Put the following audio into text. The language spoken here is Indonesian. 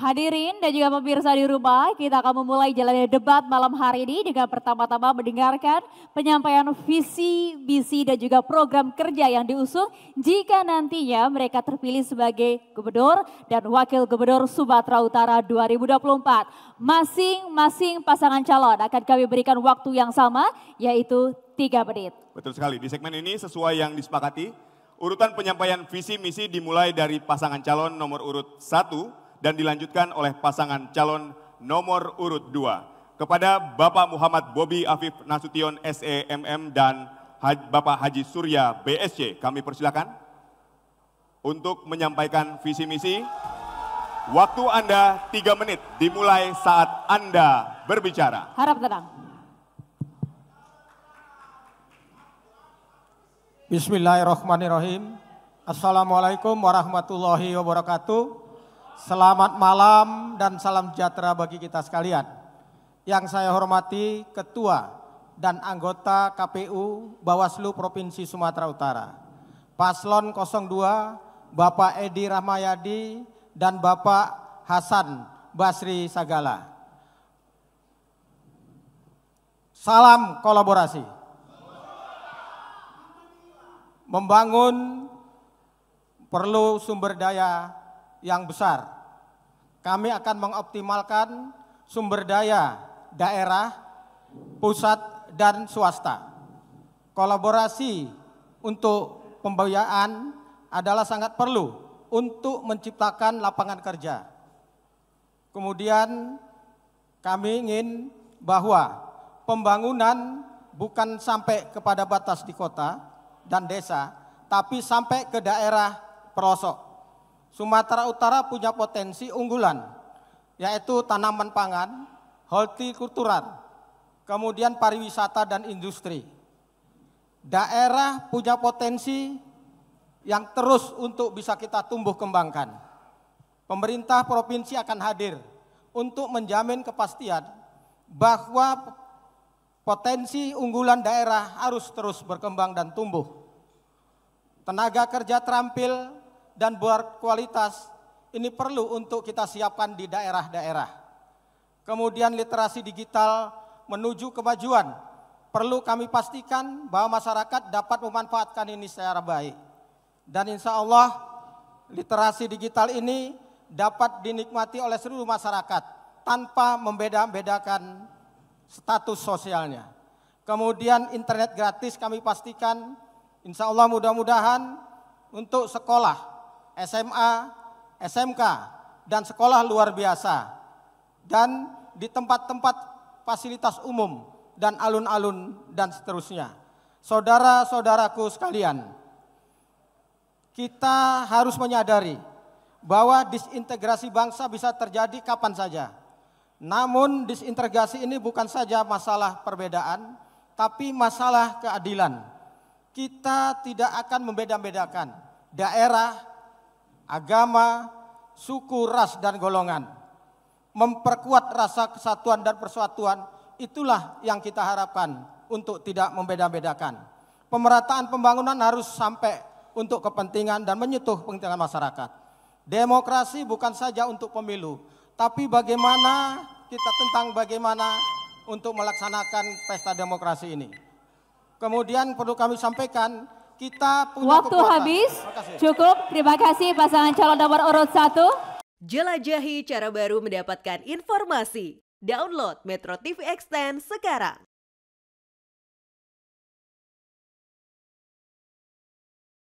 Hadirin dan juga pemirsa di rumah, kita akan memulai jalannya debat malam hari ini dengan pertama-tama mendengarkan penyampaian visi, misi dan juga program kerja yang diusung jika nantinya mereka terpilih sebagai Gubernur dan Wakil Gubernur Sumatera Utara 2024. Masing-masing pasangan calon akan kami berikan waktu yang sama, yaitu 3 menit. Betul sekali, di segmen ini sesuai yang disepakati, urutan penyampaian visi misi dimulai dari pasangan calon nomor urut 1 dan dilanjutkan oleh pasangan calon nomor urut 2. Kepada Bapak Muhammad Bobi Afif Nasution SEMM dan Bapak Haji Surya BSC, kami persilakan untuk menyampaikan visi misi. Waktu Anda 3 menit dimulai saat Anda berbicara. Harap tenang. Bismillahirrahmanirrahim. Assalamualaikum warahmatullahi wabarakatuh. Selamat malam dan salam sejahtera bagi kita sekalian. Yang saya hormati Ketua dan anggota KPU Bawaslu Provinsi Sumatera Utara, Paslon 02, Bapak Edi Rahmayadi dan Bapak Hasan Basri Sagala. Salam kolaborasi. Membangun perlu sumber daya yang besar. Kami akan mengoptimalkan sumber daya daerah, pusat, dan swasta. Kolaborasi untuk pembiayaan adalah sangat perlu untuk menciptakan lapangan kerja. Kemudian kami ingin bahwa pembangunan bukan sampai kepada batas di kota dan desa, tapi sampai ke daerah pelosok. Sumatera Utara punya potensi unggulan, yaitu tanaman pangan, hortikultural, kemudian pariwisata dan industri. Daerah punya potensi yang terus untuk bisa kita tumbuh kembangkan. Pemerintah provinsi akan hadir untuk menjamin kepastian bahwa potensi unggulan daerah harus terus berkembang dan tumbuh. Tenaga kerja terampil dan berkualitas ini perlu untuk kita siapkan di daerah-daerah. Kemudian literasi digital menuju kemajuan. Perlu kami pastikan bahwa masyarakat dapat memanfaatkan ini secara baik. Dan insya Allah literasi digital ini dapat dinikmati oleh seluruh masyarakat tanpa membeda-bedakan status sosialnya. Kemudian internet gratis kami pastikan insya Allah mudah-mudahan untuk sekolah SMA, SMK, dan sekolah luar biasa, dan di tempat-tempat fasilitas umum dan alun-alun dan seterusnya. Saudara-saudaraku sekalian, kita harus menyadari bahwa disintegrasi bangsa bisa terjadi kapan saja. Namun disintegrasi ini bukan saja masalah perbedaan, tapi masalah keadilan. Kita tidak akan membeda-bedakan daerah, agama, suku, ras, dan golongan. Memperkuat rasa kesatuan dan persatuan, itulah yang kita harapkan untuk tidak membeda-bedakan. Pemerataan pembangunan harus sampai untuk kepentingan dan menyentuh kepentingan masyarakat. Demokrasi bukan saja untuk pemilu, tapi bagaimana kita tentang bagaimana untuk melaksanakan pesta demokrasi ini. Kemudian perlu kami sampaikan, kita punya waktu habis, cukup. Terima kasih pasangan calon nomor urut 1. Jelajahi cara baru mendapatkan informasi. Download Metro TV Extend sekarang.